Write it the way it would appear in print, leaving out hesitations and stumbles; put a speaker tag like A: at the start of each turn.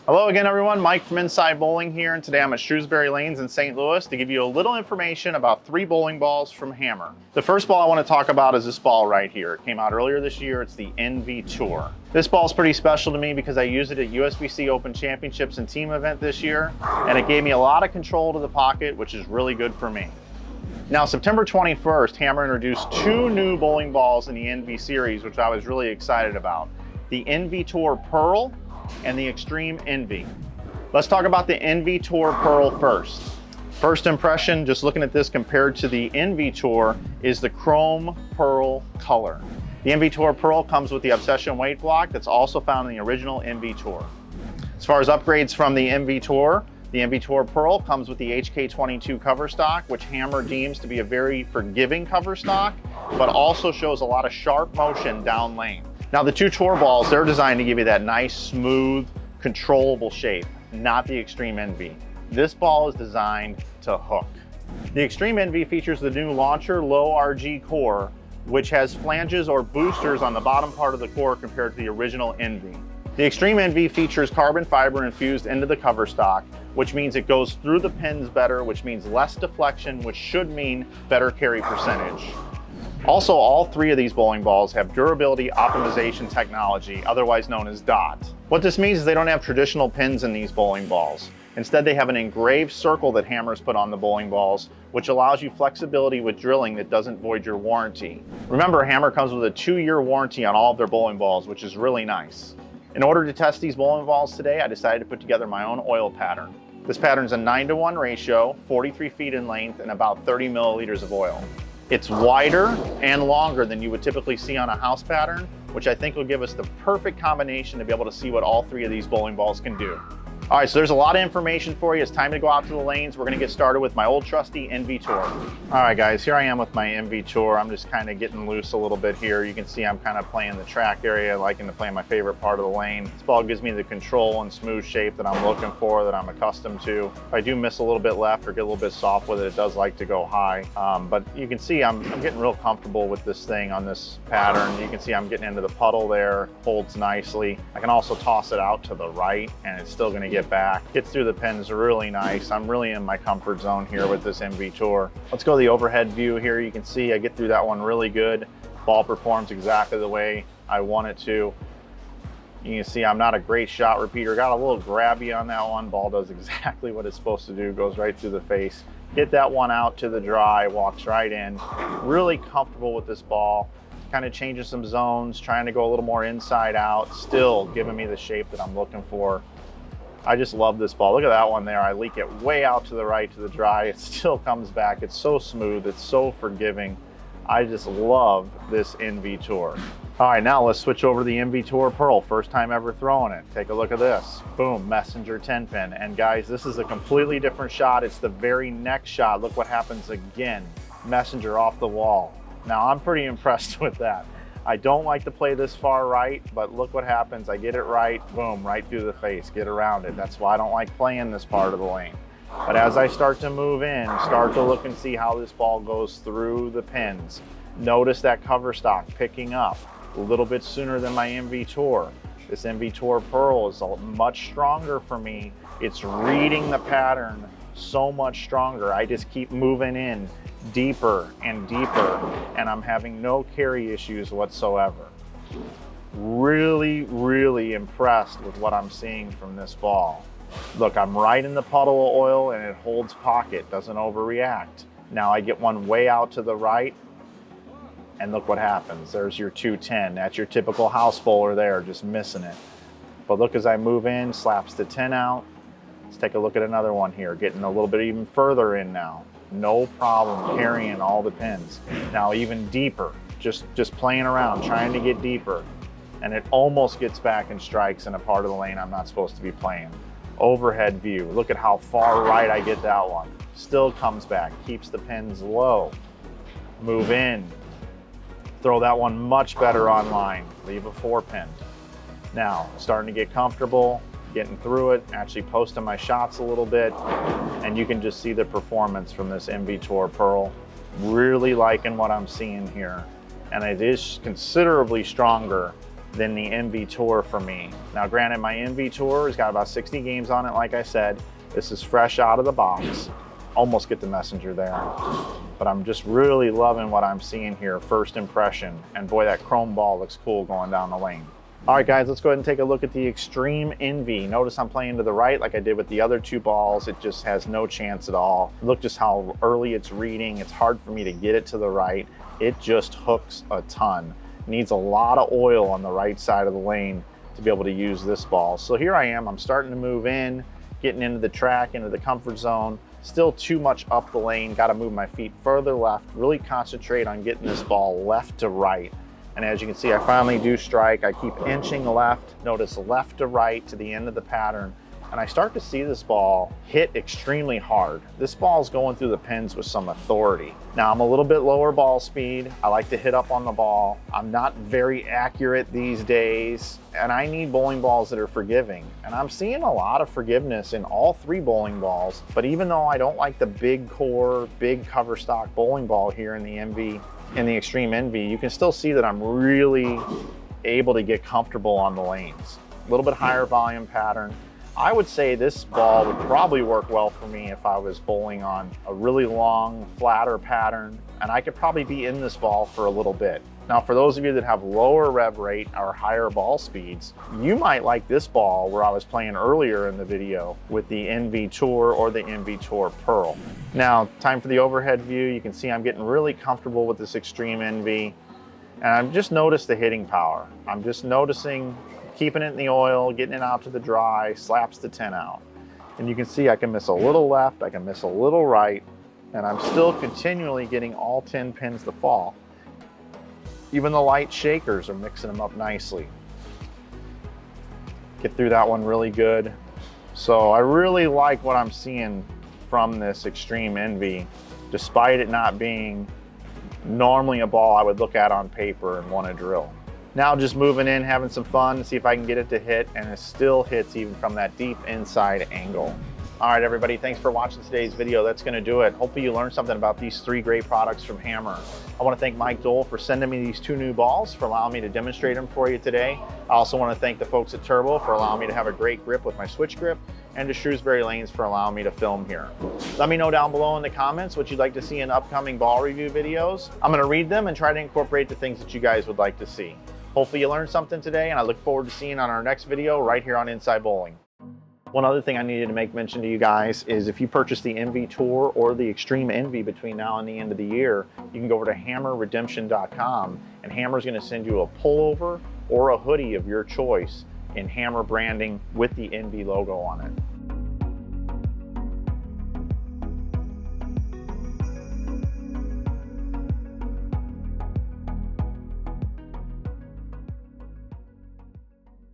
A: Hello again, everyone. Mike from Inside Bowling here, and today I'm at Shrewsbury Lanes in St. Louis to give you a little information about 3 bowling balls from Hammer. The first ball I want to talk about is this ball right here. It came out earlier this year. It's the NV Tour. This ball is pretty special to me because I used it at USBC Open Championships and team event this year, and it gave me a lot of control to the pocket, which is really good for me. Now, September 21st, Hammer introduced 2 new bowling balls in the NV series, which I was really excited about. The NV Tour Pearl and the Extreme Envy. Let's talk about the NV Tour Pearl first. First impression, just looking at this compared to the NV Tour, is the chrome pearl color. The NV Tour Pearl comes with the Obsession weight block that's also found in the original NV Tour. As far as upgrades from the NV Tour Pearl comes with the HK22 cover stock, which Hammer deems to be a very forgiving cover stock, but also shows a lot of sharp motion down lane. Now, the 2 tour balls, they're designed to give you that nice, smooth, controllable shape, not the Extreme Envy. This ball is designed to hook. The Extreme Envy features the new Launcher Low RG core, which has flanges or boosters on the bottom part of the core compared to the original Envy. The Extreme Envy features carbon fiber infused into the cover stock, which means it goes through the pins better, which means less deflection, which should mean better carry percentage. Also, all 3 of these bowling balls have durability optimization technology, otherwise known as DOT. What this means is they don't have traditional pins in these bowling balls. Instead, they have an engraved circle that Hammer's put on the bowling balls, which allows you flexibility with drilling that doesn't void your warranty. Remember, Hammer comes with a 2-year warranty on all of their bowling balls, which is really nice. In order to test these bowling balls today, I decided to put together my own oil pattern. This pattern's a 9-to-1 ratio, 43 feet in length, and about 30 milliliters of oil. It's wider and longer than you would typically see on a house pattern, which I think will give us the perfect combination to be able to see what all 3 of these bowling balls can do. All right, so there's a lot of information for you. It's time to go out to the lanes. We're gonna get started with my old trusty NV Tour. All right, guys, here I am with my NV Tour. I'm just kind of getting loose a little bit here. You can see I'm kind of playing the track area, liking to play my favorite part of the lane. This ball gives me the control and smooth shape that I'm looking for, that I'm accustomed to. If I do miss a little bit left or get a little bit soft with it, it does like to go high. But you can see I'm getting real comfortable with this thing on this pattern. You can see I'm getting into the puddle there, holds nicely. I can also toss it out to the right and it's still gonna get back. Gets through the pins really nice. I'm really in my comfort zone here with this NV Tour. Let's go to the overhead view here. You can see I get through that one really good. Ball performs exactly the way I want it to. You can see I'm not a great shot repeater. Got a little grabby on that one. Ball does exactly what it's supposed to do. Goes right through the face. Get that one out to the dry, walks right in. Really comfortable with this ball. Kind of changing some zones, trying to go a little more inside out, still giving me the shape that I'm looking for. I just love this ball. Look at that one there. I leak it way out to the right to the dry. It still comes back. It's so smooth. It's so forgiving. I just love this NV Tour. All right, now let's switch over to the NV Tour Pearl. First time ever throwing it. Take a look at this. Boom, messenger 10-pin. And guys, this is a completely different shot. It's the very next shot. Look what happens again. Messenger off the wall. Now, I'm pretty impressed with that. I don't like to play this far right, but look what happens. I get it right, boom, right through the face, get around it. That's why I don't like playing this part of the lane. But as I start to move in, start to look and see how this ball goes through the pins. Notice that cover stock picking up a little bit sooner than my NV Tour. This NV Tour Pearl is much stronger for me. It's reading the pattern so much stronger. I just keep moving in deeper and deeper, and I'm having no carry issues whatsoever. Really, really impressed with what I'm seeing from this ball. Look, I'm right in the puddle of oil and it holds pocket, doesn't overreact. Now I get one way out to the right, and look what happens. There's your 210. That's your typical house bowler there, just missing it. But look, as I move in, slaps the 10 out. Let's take a look at another one here, getting a little bit even further in now. No problem carrying all the pins. Now even deeper, just playing around, trying to get deeper. And it almost gets back and strikes in a part of the lane I'm not supposed to be playing. Overhead view, look at how far right I get that one. Still comes back, keeps the pins low. Move in, throw that one much better on line, leave a 4-pin. Now, starting to get comfortable, getting through it, actually posting my shots a little bit, and you can just see the performance from this NV Tour Pearl. Really liking what I'm seeing here. And it is considerably stronger than the Envy Tour for me. Now granted, my Envy Tour has got about 60 games on it, like I said. This is fresh out of the box. Almost get the messenger there. But I'm just really loving what I'm seeing here, first impression. And boy, that chrome ball looks cool going down the lane. All right, guys, let's go ahead and take a look at the Extreme Envy. Notice I'm playing to the right like I did with the other two balls. It just has no chance at all. Look just how early it's reading. It's hard for me to get it to the right. It just hooks a ton. Needs a lot of oil on the right side of the lane to be able to use this ball. So here I am, I'm starting to move in, getting into the track, into the comfort zone. Still too much up the lane, gotta move my feet further left, really concentrate on getting this ball left to right. And as you can see, I finally do strike. I keep inching left, notice left to right to the end of the pattern. And I start to see this ball hit extremely hard. This ball's going through the pins with some authority. Now I'm a little bit lower ball speed. I like to hit up on the ball. I'm not very accurate these days, and I need bowling balls that are forgiving. And I'm seeing a lot of forgiveness in all three bowling balls. But even though I don't like the big core, big cover stock bowling ball here in the Envy, in the Extreme Envy, you can still see that I'm really able to get comfortable on the lanes. A little bit higher volume pattern. I would say this ball would probably work well for me if I was bowling on a really long, flatter pattern, and I could probably be in this ball for a little bit. Now, for those of you that have lower rev rate or higher ball speeds, you might like this ball where I was playing earlier in the video with the Envy Tour or the Envy Tour Pearl. Now, time for the overhead view. You can see I'm getting really comfortable with this Extreme Envy, and I've just noticed the hitting power. I'm just noticing keeping it in the oil, getting it out to the dry, slaps the 10 out. And you can see I can miss a little left, I can miss a little right, and I'm still continually getting all 10 pins to fall. Even the light shakers are mixing them up nicely. Get through that one really good. So I really like what I'm seeing from this Extreme Envy, despite it not being normally a ball I would look at on paper and want to drill. Now just moving in, having some fun, see if I can get it to hit, and it still hits even from that deep inside angle. All right, everybody, thanks for watching today's video. That's gonna do it. Hopefully you learned something about these three great products from Hammer. I wanna thank Mike Dole for sending me these two new balls, for allowing me to demonstrate them for you today. I also wanna thank the folks at Turbo for allowing me to have a great grip with my switch grip, and to Shrewsbury Lanes for allowing me to film here. Let me know down below in the comments what you'd like to see in upcoming ball review videos. I'm gonna read them and try to incorporate the things that you guys would like to see. Hopefully you learned something today, and I look forward to seeing on our next video right here on Inside Bowling. One other thing I needed to make mention to you guys is if you purchase the Envy Tour or the Extreme Envy between now and the end of the year, you can go over to hammerredemption.com, and Hammer's gonna send you a pullover or a hoodie of your choice in Hammer branding with the Envy logo on it.